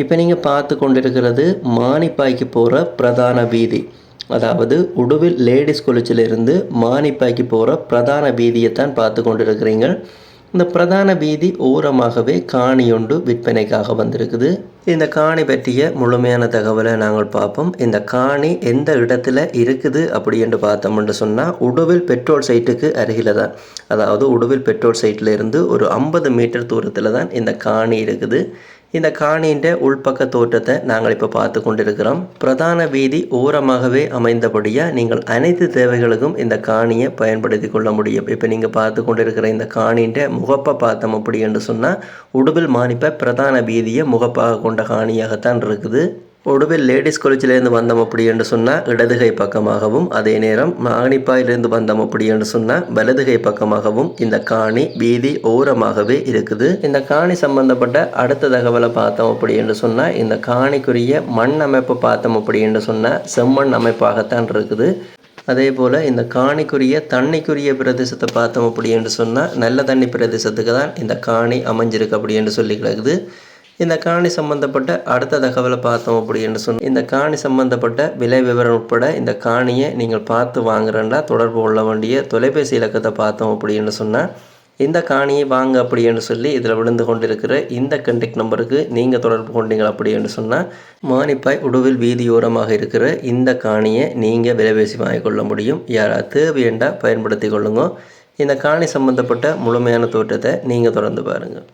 இப்போ நீங்கள் பார்த்து கொண்டிருக்கிறது மானிப்பாய்க்கு போகிற பிரதான வீதி. அதாவது உடுவில் லேடிஸ் காலேஜிலிருந்து மானிப்பாய்க்கு போகிற பிரதான வீதியைத்தான் பார்த்து கொண்டிருக்கிறீங்க. இந்த பிரதான வீதி ஓரமாகவே காணி ஒன்று விற்பனைக்காக வந்திருக்குது. இந்த காணி பற்றிய முழுமையான தகவலை நாங்கள் பார்ப்போம். இந்த காணி எந்த இடத்துல இருக்குது அப்படி என்று பார்த்தோம்னு சொன்னால் உடுவில் பெட்ரோல் சைட்டுக்கு அருகில் தான். அதாவது உடுவில் பெட்ரோல் சைட்டில் இருந்து ஒரு 50 மீட்டர் தூரத்தில் தான் இந்த காணி இருக்குது. இந்த காணியின் உள்பக்க தோற்றத்தை நாங்கள் இப்போ பார்த்து கொண்டிருக்கிறோம். பிரதான வீதி ஓரமாகவே அமைந்தபடியாக நீங்கள் அனைத்து தேவைகளுக்கும் இந்த காணியை பயன்படுத்தி கொள்ள முடியும். இப்போ நீங்கள் பார்த்து கொண்டிருக்கிற இந்த காணியின் முகப்பை பார்த்தோம் அப்படி என்று சொன்னால் உடுவில் மானிப்பை பிரதான வீதியை முகப்பாக கொண்ட காணியாகத்தான் இருக்குது. உடுவில் லேடிஸ் காலேஜிலேருந்து வந்தோம் அப்படி என்று சொன்னால் இடதுகை பக்கமாகவும், அதே நேரம் மானிப்பாயிலிருந்து வந்தோம் அப்படி என்று சொன்னால் வலதுகை பக்கமாகவும் இந்த காணி வீதி ஓரமாகவே இருக்குது. இந்த காணி சம்பந்தப்பட்ட அடுத்த தகவலை பார்த்தோம் அப்படி என்று சொன்னால் இந்த காணிக்குரிய மண் அமைப்பு பார்த்தோம் அப்படி என்று சொன்னால் செம்மண் அமைப்பாகத்தான் இருக்குது. அதே போல் இந்த காணிக்குரிய தண்ணிக்குரிய பிரதேசத்தை பார்த்தோம் அப்படி என்று சொன்னால் நல்ல தண்ணி பிரதேசத்துக்கு தான் இந்த காணி அமைஞ்சிருக்கு அப்படி என்று சொல்லி கிடக்குது. இந்த காணி சம்பந்தப்பட்ட அடுத்த தகவலை பார்த்தோம் அப்படி என்று சொன்னால் இந்த காணி சம்பந்தப்பட்ட விலை விவரம் உட்பட இந்த காணியை நீங்கள் பார்த்து வாங்குறேன்னா தொடர்பு கொள்ள வேண்டிய தொலைபேசி இலக்கத்தை பார்த்தோம் அப்படி என்று சொன்னால் இந்த காணியை வாங்க அப்படி என்று சொல்லி இதில் விழுந்து கொண்டிருக்கிற இந்த கண்டெக்ட் நம்பருக்கு நீங்கள் தொடர்பு கொண்டீங்க அப்படி என்று சொன்னால் மானிப்பாய் உடுவில் வீதியோரமாக இருக்கிற இந்த காணியை நீங்கள் விலைபேசி வாங்கிக்கொள்ள முடியும். யாராவது தேவையண்டா பயன்படுத்தி கொள்ளுங்க. இந்த காணி சம்பந்தப்பட்ட முழுமையான தோற்றத்தை நீங்கள் தொடர்ந்து பாருங்கள்.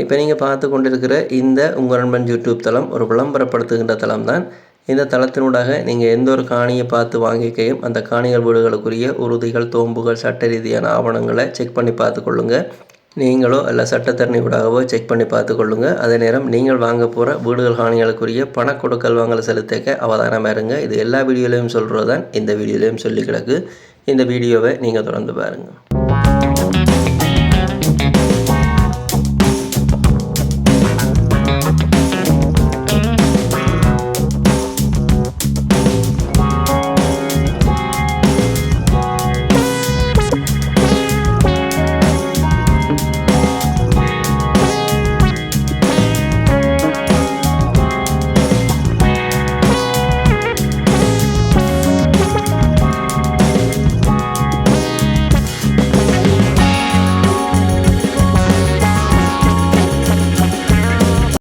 இப்போ நீங்கள் பார்த்து கொண்டிருக்கிற இந்த உங்கள் நண்பன் யூடியூப் தளம் ஒரு விளம்பரப்படுத்துகின்ற தளம் தான். இந்த தளத்தினூடாக நீங்கள் எந்த ஒரு காணியை பார்த்து வாங்கிக்கையும் அந்த காணிகள் வீடுகளுக்குரிய உறுதிகள், தோம்புகள், சட்ட ரீதியான ஆவணங்களை செக் பண்ணி பார்த்து கொள்ளுங்கள். நீங்களோ அல்ல சட்டத்தரணி ஊடாகவோ செக் பண்ணி பார்த்து கொள்ளுங்கள். அதே நேரம் நீங்கள் வாங்க போகிற வீடுகள் காணிகளுக்குரிய பண கொடுக்கல் வாங்கலை செலுத்தக்க அவதானமாக இருங்க. இது எல்லா வீடியோலையும் சொல்கிறது தான் இந்த வீடியோலையும் சொல்லி கிடக்கு. இந்த வீடியோவை நீங்கள் தொடர்ந்து பாருங்கள்.